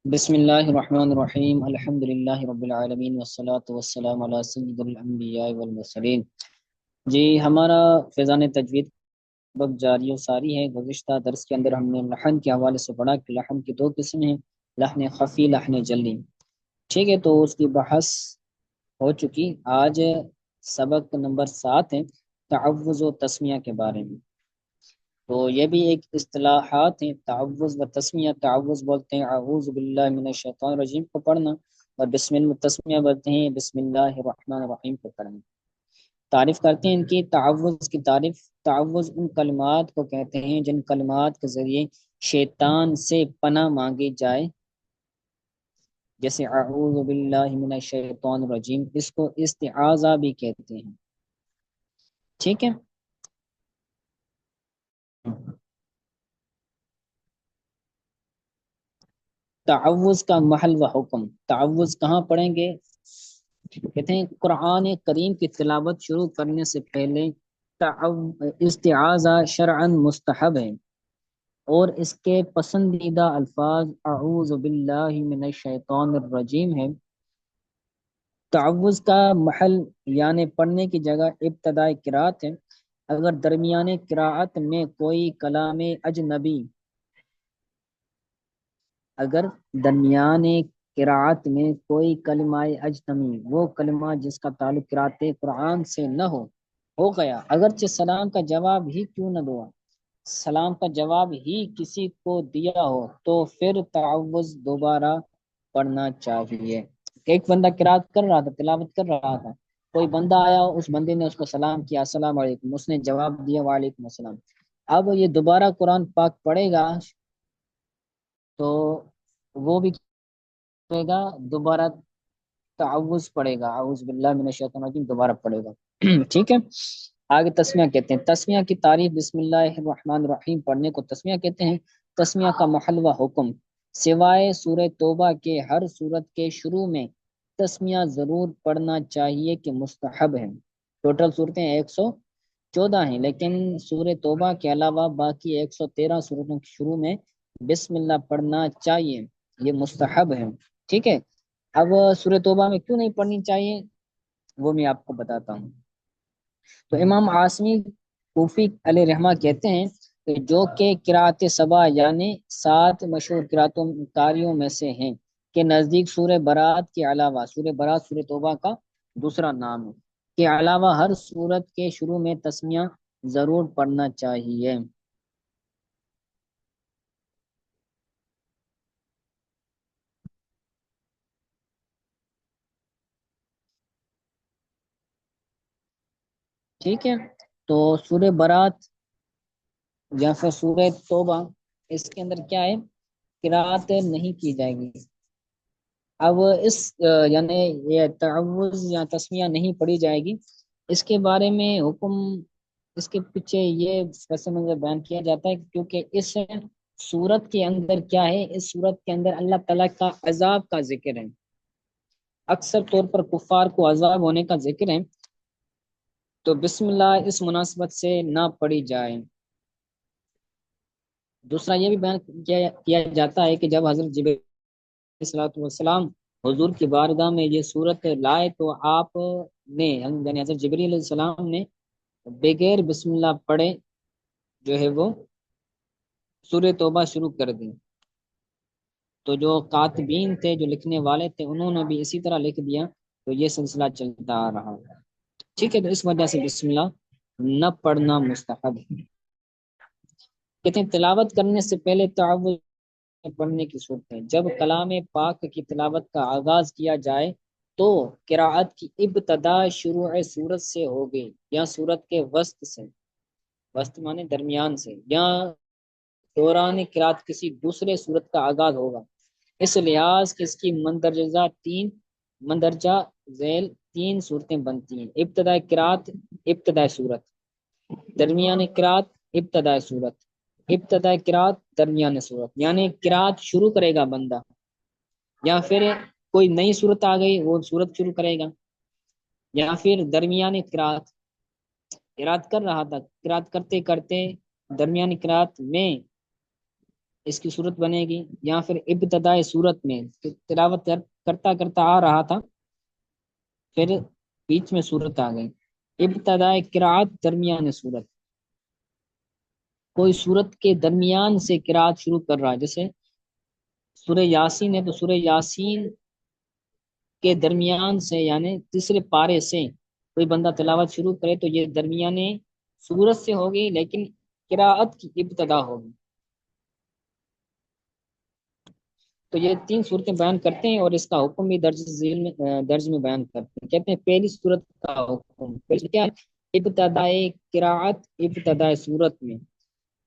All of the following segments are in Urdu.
بسم اللہ الرحمن الرحیم الحمد للہ رب العالمین والصلاة والسلام علی سید الانبیاء والمرسلین۔ جی ہمارا فیضان تجوید وقت جاری و ساری ہے۔ گزشتہ درس کے اندر ہم نے لحن کے حوالے سے پڑھا کہ لحن کی دو قسمیں ہیں، لحن خفی، لحن جلی۔ ٹھیک ہے، تو اس کی بحث ہو چکی۔ آج سبق نمبر 7 ہے، تعوذ و تسمیہ کے بارے میں۔ تو یہ بھی ایک اصطلاحات ہیں، تعوذ و تسمیہ۔ تعوذ بولتے ہیں اعوذ باللہ من الشیطان الرجیم کو پڑھنا، اور بسم اللہ تسمیہ بولتے ہیں بسم اللہ الرحمن الرحیم کو پڑھنا۔ تعریف کرتے ہیں ان کی، تعوذ کی تعریف: تعوذ ان کلمات کو کہتے ہیں جن کلمات کے ذریعے شیطان سے پناہ مانگی جائے، جیسے اعوذ باللہ من الشیطان الرجیم، اس کو استعاذہ بھی کہتے ہیں۔ ٹھیک ہے، تعوذ کا محل و حکم۔ تعوذ کہاں پڑھیں گے؟ کہتے ہیں قرآن کریم کی تلاوت شروع کرنے سے پہلے استعاذہ شرعاً مستحب ہے، اور اس کے پسندیدہ الفاظ اعوذ باللہ من الشیطان الرجیم ہے۔ تعوذ کا محل یعنی پڑھنے کی جگہ ابتدائی قرات ہے۔ اگر درمیان قراءت میں کوئی کلام اجنبی اگر درمیان قراءت میں کوئی کلمہ اجنبی، وہ کلمہ جس کا تعلق قراءت قرآن سے نہ ہو گیا، اگرچہ سلام کا جواب ہی کیوں نہ دو، سلام کا جواب ہی کسی کو دیا ہو، تو پھر تعوذ دوبارہ پڑھنا چاہیے۔ ایک بندہ قرات کر رہا تھا، تلاوت کر رہا تھا، کوئی بندہ آیا، اس بندے نے اس کو سلام کیا، السلام علیکم، اس نے جواب دیا وعلیکم السلام۔ اب یہ دوبارہ قرآن پاک پڑھے گا تو وہ بھی پڑھے گا، دوبارہ تعوذ پڑھے گا، اعوذ باللہ من الشیطان الرجیم دوبارہ پڑھے گا۔ ٹھیک ہے، آگے تسمیہ کہتے ہیں۔ تسمیہ کی تعریف: بسم اللہ الرحمن الرحیم پڑھنے کو تسمیہ کہتے ہیں۔ تسمیہ کا محل و حکم: سوائے سورہ توبہ کے ہر سورت کے شروع میں تسمیہ ضرور پڑھنا چاہیے کہ مستحب ہے۔ ٹوٹل صورتیں 114 ہیں، لیکن سورہ توبہ کے علاوہ باقی 113 صورتوں کے شروع میں بسم اللہ پڑھنا چاہیے، یہ مستحب ہے۔ ٹھیک ہے، اب سورہ توبہ میں کیوں نہیں پڑھنی چاہیے وہ میں آپ کو بتاتا ہوں۔ تو امام عاصمی کوفی علیہ رحمہ کہتے ہیں کہ جو کہ قرات سبا یعنی 7 مشہور قراتوں کاریوں میں سے ہیں، کے نزدیک سورہ برات کے علاوہ، سورہ برات سورہ توبہ کا دوسرا نام ہے، کے علاوہ ہر سورت کے شروع میں تسمیہ ضرور پڑھنا چاہیے۔ ٹھیک ہے، تو سورہ برات یا پھر سورہ توبہ، اس کے اندر کیا ہے؟ قرات نہیں کی جائے گی۔ اب اس یعنی یہ تعوذ یا تسمیہ نہیں پڑھی جائے گی، اس کے بارے میں حکم، اس کے پیچھے یہ پس منظر بیان کیا جاتا ہے کیونکہ اس سورت کے اندر کیا ہے، اس سورت کے اندر اللہ تعالیٰ کا عذاب کا ذکر ہے، اکثر طور پر کفار کو عذاب ہونے کا ذکر ہے، تو بسم اللہ اس مناسبت سے نہ پڑھی جائے۔ دوسرا یہ بھی بیان کیا جاتا ہے کہ جب حضرت جبرائیل علیہ الصلوۃ والسلام حضور کی بارگاہ میں یہ صورت لائے تو آپ نے یعنی حضرت جبرائیل علیہ السلام نے بغیر بسم اللہ پڑھے جو ہے وہ سورہ توبہ شروع کر دی۔ تو جو کاتبین تھے، جو لکھنے والے تھے، انہوں نے بھی اسی طرح لکھ دیا، تو یہ سلسلہ چلتا آ رہا۔ ٹھیک ہے، تو اس وجہ سے بسم اللہ نہ پڑھنا مستحب ہے۔ کہتے ہیں تلاوت کرنے سے پہلے تعوذ پڑھنے کی صورت ہے: جب کلام پاک کی تلاوت کا آغاز کیا جائے تو قراءت کی ابتدا شروع سورت سے ہوگی یا سورت کے وسط سے، وسط مانے درمیان سے، یا دوران قراءت کسی دوسرے سورت کا آغاز ہوگا، اس لحاظ کہ اس کی مندرجہ ذیل 3 صورتیں بنتی ہیں: ابتدائی قراءت، ابتدائی صورت، درمیان قراءت، ابتدائی صورت، ابتدائی قراءت، درمیان صورت۔ یعنی قراءت شروع کرے گا بندہ، یا پھر کوئی نئی صورت آ گئی وہ صورت شروع کرے گا، یا پھر درمیان قراءت، قراءت کر رہا تھا، قراءت کرتے کرتے درمیان قراءت میں اس کی صورت بنے گی، یا پھر ابتدائی صورت میں تلاوت کرتا کرتا آ رہا تھا، پھر بیچ میں صورت آ گئی۔ ابتدائی قرات، درمیان صورت، کوئی صورت کے درمیان سے قرات شروع کر رہا ہے، جیسے سورہ یاسین ہے تو سورہ یاسین کے درمیان سے یعنی تیسرے پارے سے کوئی بندہ تلاوت شروع کرے تو یہ درمیانے سورت سے ہوگی، لیکن قراءت کی ابتدا ہوگی۔ تو یہ تین صورتیں بیان کرتے ہیں، اور اس کا حکم بھی درج ذیل میں درج میں بیان کرتے ہیں۔ کہتے ہیں پہلی صورت کا حکم، پہلی کیا ہے؟ ابتدائی قراءت، ابتدائی صورت میں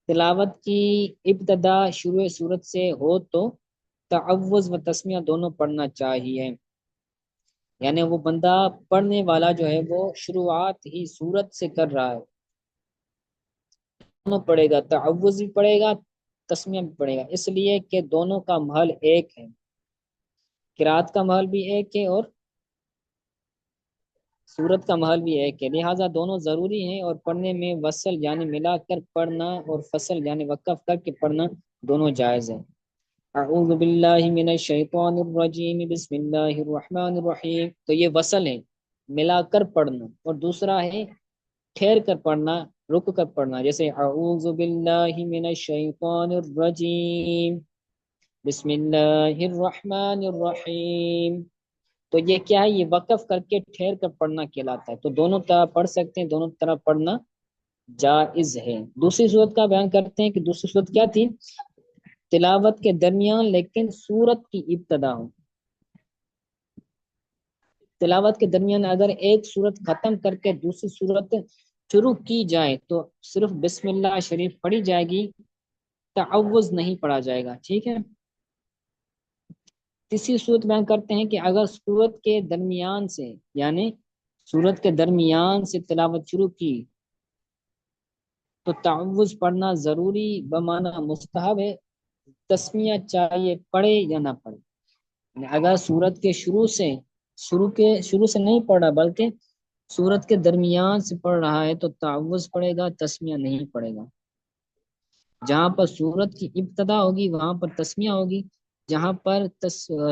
تلاوت کی ابتدا شروع صورت سے ہو تو تعوذ و تسمیہ دونوں پڑھنا چاہیے، یعنی وہ بندہ پڑھنے والا جو ہے وہ شروعات ہی صورت سے کر رہا ہے، دونوں پڑھے گا، تعوذ بھی پڑھے گا، تسمیہ بھی پڑھے گا، اس لیے کہ دونوں کا محل ایک ہے، قرات کا محل بھی ایک ہے اور صورت کا محل بھی ایک ہے، لہٰذا دونوں ضروری ہیں، اور پڑھنے میں وصل یعنی ملا کر پڑھنا اور فصل یعنی وقف کر کے پڑھنا دونوں جائز ہیں۔ اعوذ باللہ من الشیطان الرجیم، بسم اللہ الرحمن الرحیم، تو یہ وصل ہے، ملا کر پڑھنا، اور دوسرا ہے ٹھہر کر پڑھنا، رک کر پڑھنا، جیسے اعوذ باللہ من الشیطان الرجیم، بسم اللہ الرحمن الرحیم، تو یہ کیا ہے؟ یہ وقف کر کے ٹھہر کر پڑھنا کہلاتا ہے، تو دونوں طرح پڑھ سکتے ہیں، دونوں طرح پڑھنا جائز ہے۔ دوسری صورت کا بیان کرتے ہیں کہ دوسری صورت کیا تھی؟ تلاوت کے درمیان لیکن سورت کی ابتدا ہو، تلاوت کے درمیان اگر ایک سورت ختم کر کے دوسری سورت شروع کی جائے تو صرف بسم اللہ شریف پڑھی جائے گی، تعوذ نہیں پڑھا جائے گا، ٹھیک ہے۔ تیسری صورت بیان کرتے ہیں کہ اگر سورت کے درمیان سے یعنی سورت کے درمیان سے تلاوت شروع کی تو تعوذ پڑھنا ضروری بمعنی مستحب ہے، تسمیہ چاہیے، پڑھے یا نہ پڑھے، یعنی اگر سورت کے شروع سے نہیں پڑھ رہا بلکہ سورت کے درمیان سے پڑھ رہا ہے تو تعوذ پڑھے گا، تسمیہ نہیں پڑھے گا۔ جہاں پر سورت کی ابتدا ہوگی وہاں پر تسمیہ ہوگی، جہاں پر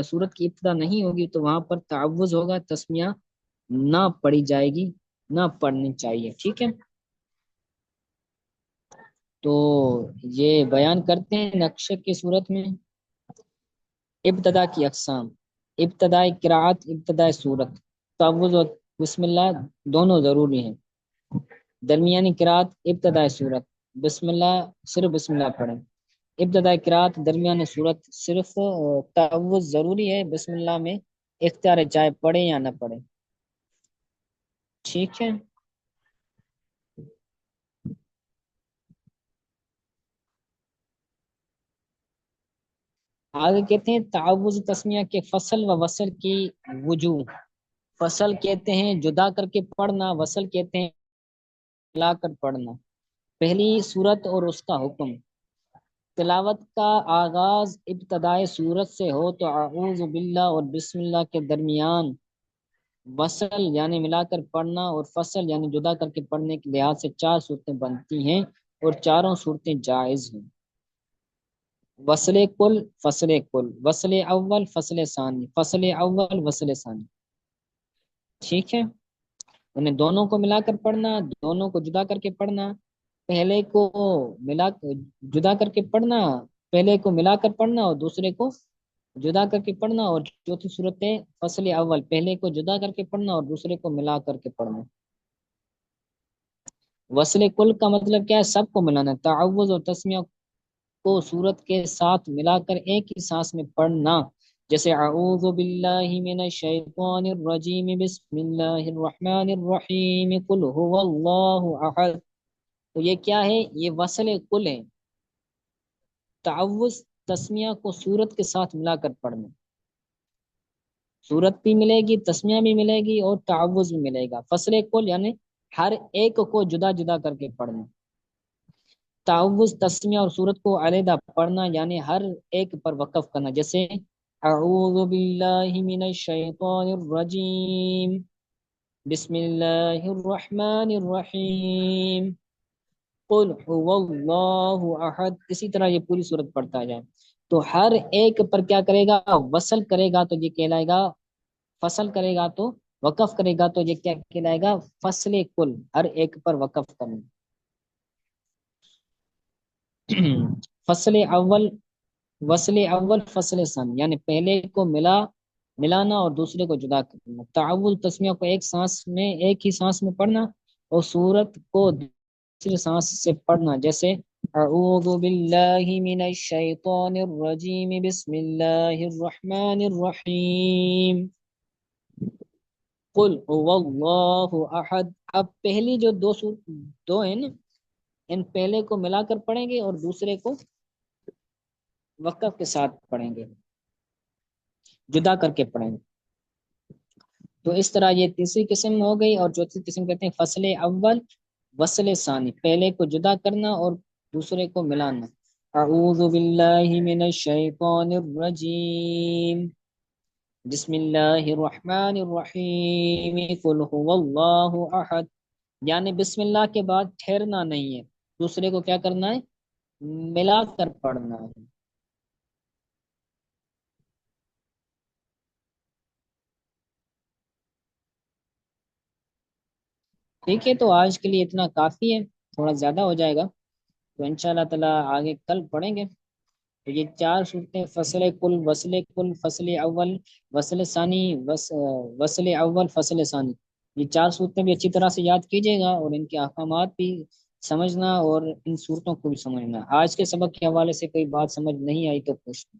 سورت کی ابتدا نہیں ہوگی تو وہاں پر تعوذ ہوگا، تسمیہ نہ پڑھی جائے گی، نہ پڑھنی چاہیے، ٹھیک ہے۔ تو یہ بیان کرتے ہیں نقشے کی صورت میں ابتدا کی اقسام، ابتدائی قرات، ابتدائی صورت، تعوذ اور بسم اللہ دونوں ضروری ہیں۔ درمیانی قرات، ابتدائی صورت، بسم اللہ صرف بسم اللہ پڑھیں، ابتدائی قرات، درمیانی صورت صرف تعوذ ضروری ہے، بسم اللہ میں اختیار چاہے پڑھیں یا نہ پڑھیں، ٹھیک ہے۔ آگے کہتے ہیں تعوذ تسمیہ کے فصل و وصل کی وجوہ، فصل کہتے ہیں جدا کر کے پڑھنا، وصل کہتے ہیں ملا کر پڑھنا۔ پہلی صورت اور اس کا حکم، تلاوت کا آغاز ابتدائی صورت سے ہو تو اعوذ باللہ اور بسم اللہ کے درمیان وصل یعنی ملا کر پڑھنا اور فصل یعنی جدا کر کے پڑھنے کے لحاظ سے چار صورتیں بنتی ہیں، اور چاروں صورتیں جائز ہیں۔ وصل کل، فصل کل، وصل اول، فصل ثانی، فصل اول، وصل ثانی، ٹھیک ہے۔ انہیں دونوں کو ملا کر پڑھنا، دونوں کو جدا کر کے پڑھنا، پہلے کو ملا جدا کر کے پڑھنا، پہلے کو ملا کر پڑھنا اور دوسرے کو جدا کر کے پڑھنا، اور چوتھی صورت ہے فصل اول، پہلے کو جدا کر کے پڑھنا اور دوسرے کو ملا کر کے پڑھنا۔ وصل کل کا مطلب کیا ہے؟ سب کو ملانا، تعوذ اور تسمیہ کو صورت کے ساتھ ملا کر ایک ہی سانس میں پڑھنا، جیسے اعوذ باللہ من الشیطان الرجیم، بسم اللہ الرحمن الرحیم، قل هو اللہ احد، تو یہ کیا ہے؟ یہ وصل کل ہے، تعوذ تسمیہ کو صورت کے ساتھ ملا کر پڑھنا، صورت بھی ملے گی، تسمیہ بھی ملے گی اور تعوذ بھی ملے گا، فصل کل یعنی ہر ایک کو جدا جدا کر کے پڑھنا، تعوذ تسمیہ اور صورت کو علیحدہ پڑھنا یعنی ہر ایک پر وقف کرنا، جیسے اعوذ باللہ من الشیطان الرجیم، بسم اللہ الرحمن الرحیم، قل هو اللہ احد، اسی طرح یہ پوری صورت پڑھتا جائے تو ہر ایک پر کیا کرے گا، وصل کرے گا تو یہ کہلائے گا فصل، کرے گا تو وقف کرے گا تو یہ کیا کہلائے گا، فصل کل، ہر ایک پر وقف کرنا۔ فصل اول، وصل اول فصل ثانی، یعنی پہلے کو ملانا اور دوسرے کو جدا کرنا۔ تعول تسمیہ کو ایک سانس میں، ایک ہی سانس میں پڑھنا، اور سورت کو دوسری سانس سے پڑھنا، جیسے اعوذ باللہ من الشیطان الرجیم بسم اللہ الرحمن الرحیم قل هو اللہ احد۔ اب پہلی جو دو ہیں نا، ان پہلے کو ملا کر پڑھیں گے اور دوسرے کو وقف کے ساتھ پڑھیں گے، جدا کر کے پڑھیں گے۔ تو اس طرح یہ تیسری قسم ہو گئی، اور چوتھی قسم کہتے ہیں فصل اول وصل ثانی، پہلے کو جدا کرنا اور دوسرے کو ملانا۔ اعوذ باللہ من الشیطان الرجیم بسم اللہ الرحمن الرحیم قل هو اللہ احد، یعنی بسم اللہ کے بعد ٹھہرنا نہیں ہے، دوسرے کو کیا کرنا ہے، ملا کر پڑھنا ہے۔ ٹھیک ہے، تو آج کے لیے اتنا کافی ہے، تھوڑا زیادہ ہو جائے گا تو انشاءاللہ تعالی آگے کل پڑھیں گے۔ تو یہ چار صورتیں، فصل کل فصل اول وصل ثانی، وصل اول فصل ثانی، یہ چار صورتیں بھی اچھی طرح سے یاد کیجیے گا، اور ان کے احکامات بھی سمجھنا اور ان صورتوں کو بھی سمجھنا۔ آج کے سبق کے حوالے سے کوئی بات سمجھ نہیں آئی تو پوچھنا۔